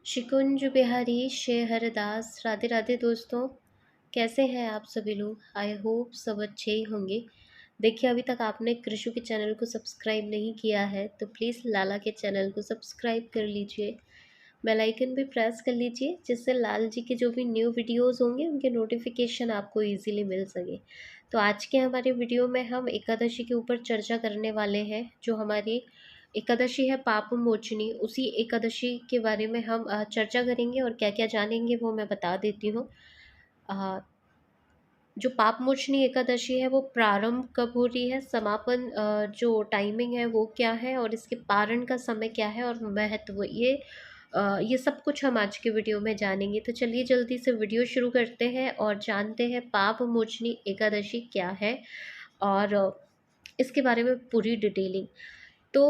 शिकुंज बिहारी शेहरदास। राधे राधे दोस्तों, कैसे हैं आप सभी लोग। आई होप सब अच्छे ही होंगे। देखिए, अभी तक आपने कृषु के चैनल को सब्सक्राइब नहीं किया है तो प्लीज़ लाला के चैनल को सब्सक्राइब कर लीजिए। बेल आइकन भी प्रेस कर लीजिए जिससे लाल जी के जो भी न्यू वीडियोस होंगे उनके नोटिफिकेशन आपको इजीली मिल सके। तो आज के हमारे वीडियो में हम एकादशी के ऊपर चर्चा करने वाले हैं। जो हमारी एकादशी है पाप मोचनी, उसी एकादशी के बारे में हम चर्चा करेंगे और क्या क्या जानेंगे वो मैं बता देती हूँ। अ, जो पाप मोचनी एकादशी है वो प्रारंभ कब हो रही है, समापन जो टाइमिंग है वो क्या है, और इसके पारण का समय क्या है और महत्व, ये सब कुछ हम आज के वीडियो में जानेंगे। तो चलिए जल्दी से वीडियो शुरू करते हैं और जानते हैं पाप मोचनी एकादशी क्या है और इसके बारे में पूरी डिटेलिंग। तो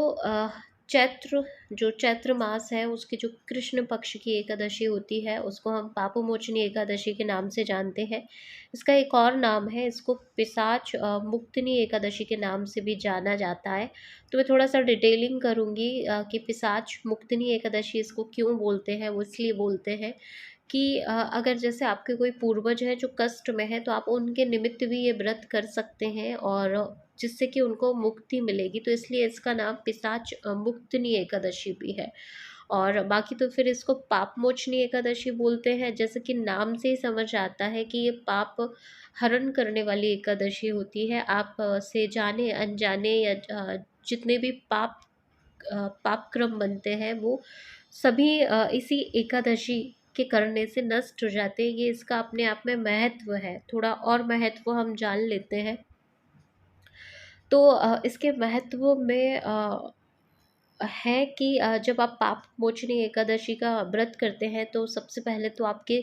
चैत्र, जो चैत्र मास है उसके जो कृष्ण पक्ष की एकादशी होती है उसको हम पापमोचनी एकादशी के नाम से जानते हैं। इसका एक और नाम है, इसको पिशाच मुक्तिनी एकादशी के नाम से भी जाना जाता है। तो मैं थोड़ा सा डिटेलिंग करूँगी कि पिशाच मुक्तिनी एकादशी इसको क्यों बोलते हैं। वो इसलिए बोलते हैं कि अगर जैसे आपके कोई पूर्वज है जो कष्ट में है तो आप उनके निमित्त भी ये व्रत कर सकते हैं और जिससे कि उनको मुक्ति मिलेगी, तो इसलिए इसका नाम पिशाच मुक्तिनी एकादशी भी है। और बाकी तो फिर इसको पापमोचनी एकादशी बोलते हैं, जैसे कि नाम से ही समझ आता है कि ये पाप हरण करने वाली एकादशी होती है। आप से जाने अनजाने या जितने भी पाप क्रम बनते हैं वो सभी इसी एकादशी के करने से नष्ट हो जाते हैं। ये इसका अपने आप में महत्व है। थोड़ा और महत्व हम जान लेते हैं। तो इसके महत्व में है कि जब आप पाप मोचनी एकादशी का व्रत करते हैं तो सबसे पहले तो आपके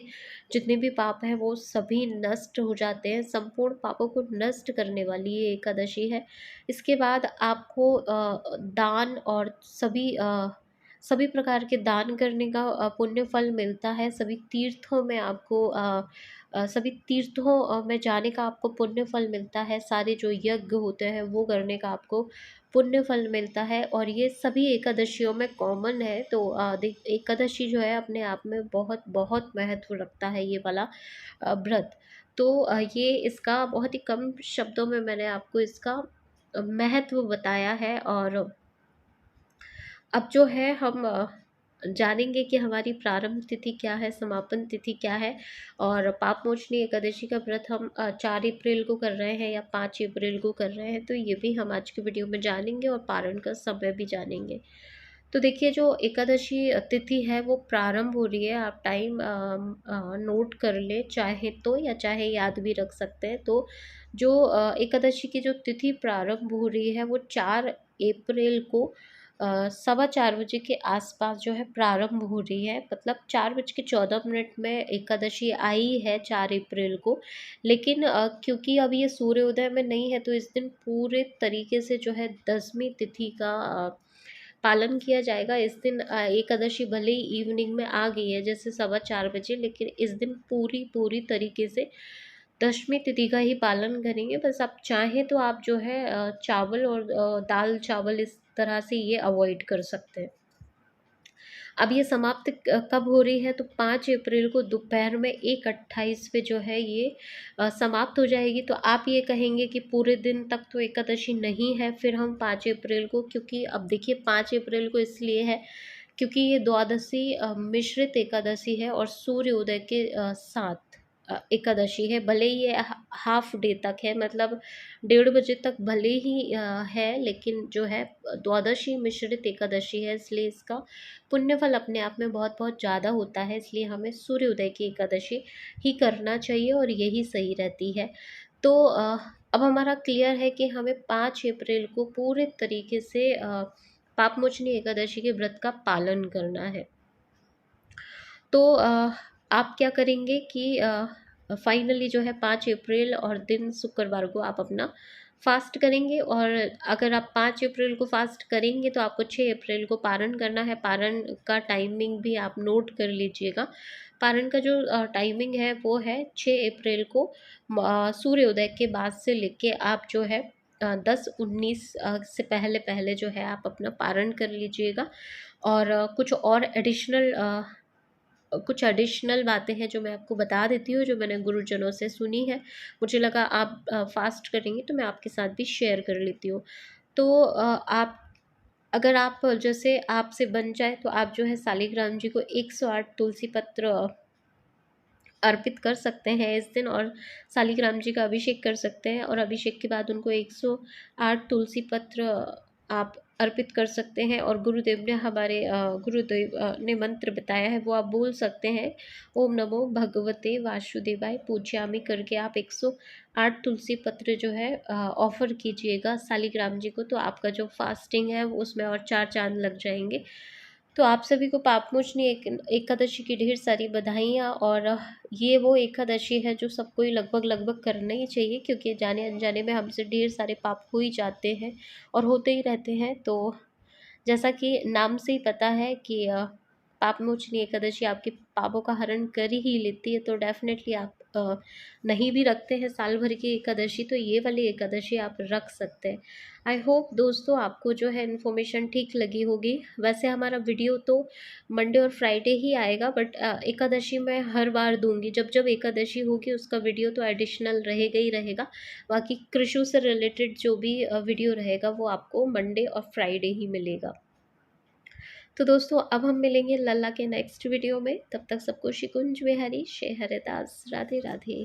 जितने भी पाप हैं वो सभी नष्ट हो जाते हैं। संपूर्ण पापों को नष्ट करने वाली ये एकादशी है। इसके बाद आपको दान और सभी प्रकार के दान करने का पुण्य फल मिलता है। सभी तीर्थों में आपको सभी तीर्थों में जाने का आपको पुण्य फल मिलता है। सारे जो यज्ञ होते हैं वो करने का आपको पुण्य फल मिलता है और ये सभी एकादशियों में कॉमन है। तो देख, एकादशी जो है अपने आप में बहुत बहुत महत्व रखता है ये वाला व्रत। तो ये इसका बहुत ही कम शब्दों में मैंने आपको इसका महत्व बताया है। और अब जो है हम जानेंगे कि हमारी प्रारंभ तिथि क्या है, समापन तिथि क्या है। और पापमोचनी एकादशी का व्रत हम 4 अप्रैल को कर रहे हैं या 5 अप्रैल को कर रहे हैं, तो ये भी हम आज की वीडियो में जानेंगे और पारण का समय भी जानेंगे। तो देखिए, जो एकादशी तिथि है वो प्रारंभ हो रही है। आप टाइम नोट कर ले चाहे तो, या चाहे याद भी रख सकते हैं। तो जो एकादशी की जो तिथि प्रारंभ हो रही है वो 4 अप्रैल को 4:15 बजे के आसपास जो है प्रारंभ हो रही है। मतलब 4:14 में एकादशी आई है 4 अप्रैल को। लेकिन क्योंकि अब ये सूर्योदय में नहीं है तो इस दिन पूरे तरीके से जो है 10वीं तिथि का पालन किया जाएगा। इस दिन एकादशी भले ही इवनिंग में आ गई है जैसे 4:15 बजे, लेकिन इस दिन पूरी पूरी तरीके से 10वीं तिथि का ही पालन करेंगे। बस आप चाहें तो आप जो है चावल और दाल चावल इस तरह से ये अवॉइड कर सकते हैं। अब ये समाप्त कब हो रही है, तो 5 अप्रैल को दोपहर में 1:28 पे जो है ये समाप्त हो जाएगी। तो आप ये कहेंगे कि पूरे दिन तक तो एकादशी नहीं है फिर हम 5 अप्रैल को, क्योंकि अब देखिए 5 अप्रैल को इसलिए है क्योंकि ये द्वादशी मिश्रित एकादशी है और सूर्योदय के साथ एकादशी है। भले ही ये हाफ डे तक है, मतलब 1:30 बजे तक भले ही है, लेकिन जो है द्वादशी मिश्रित एकादशी है इसलिए इसका पुण्यफल अपने आप में बहुत बहुत ज़्यादा होता है। इसलिए हमें सूर्योदय की एकादशी ही करना चाहिए और यही सही रहती है। तो अब हमारा क्लियर है कि हमें 5 अप्रैल को पूरे तरीके से पापमोचनी एकादशी के व्रत का पालन करना है। तो आप क्या करेंगे कि फाइनली जो है 5 अप्रैल और दिन शुक्रवार को आप अपना फास्ट करेंगे। और अगर आप 5 अप्रैल को फास्ट करेंगे तो आपको 6 अप्रैल को पारण करना है। पारण का टाइमिंग भी आप नोट कर लीजिएगा। पारण का जो टाइमिंग है वो है 6 अप्रैल को सूर्योदय के बाद से लेके आप जो है 10:19 से पहले पहले जो है आप अपना पारण कर लीजिएगा। और कुछ और एडिशनल कुछ एडिशनल बातें हैं जो मैं आपको बता देती हूँ, जो मैंने गुरुजनों से सुनी है। मुझे लगा आप फास्ट करेंगे तो मैं आपके साथ भी शेयर कर लेती हूँ। तो आप अगर आप जैसे आपसे बन जाए तो आप जो है सालिग्राम जी को 108 तुलसी पत्र अर्पित कर सकते हैं इस दिन, और सालिग्राम जी का अभिषेक कर सकते हैं, और अभिषेक के बाद उनको 108 तुलसी पत्र आप अर्पित कर सकते हैं। और गुरुदेव ने हमारे गुरुदेव ने मंत्र बताया है वो आप बोल सकते हैं, ओम नमो भगवते वासुदेवाय पूज्यामि करके आप 108 तुलसी पत्र जो है ऑफर कीजिएगा सालिग्राम जी को, तो आपका जो फास्टिंग है वो उसमें और 4 चांद लग जाएंगे। तो आप सभी को पापमोचनी एकादशी की ढेर सारी बधाइयाँ। और ये वो एकादशी है जो सबको ही लगभग लगभग करना ही चाहिए, क्योंकि जाने अनजाने में हमसे ढेर सारे पाप हो ही जाते हैं और होते ही रहते हैं। तो जैसा कि नाम से ही पता है कि पापमोचनी एकादशी आपके पापों का हरण कर ही लेती है, तो डेफिनेटली आप नहीं भी रखते हैं साल भर की एकादशी तो ये वाली एकादशी आप रख सकते हैं। आई होप दोस्तों आपको जो है इन्फॉर्मेशन ठीक लगी होगी। वैसे हमारा वीडियो तो मंडे और फ्राइडे ही आएगा, बट एकादशी मैं हर बार दूंगी, जब जब एकादशी होगी उसका वीडियो तो एडिशनल रहेगा ही रहेगा। बाकी कृषि से रिलेटेड जो भी वीडियो रहेगा वो आपको मंडे और फ्राइडे ही मिलेगा। तो दोस्तों अब हम मिलेंगे लल्ला के नेक्स्ट वीडियो में, तब तक सबको शिकुंज बिहारी शे हरिदास, राधे राधे।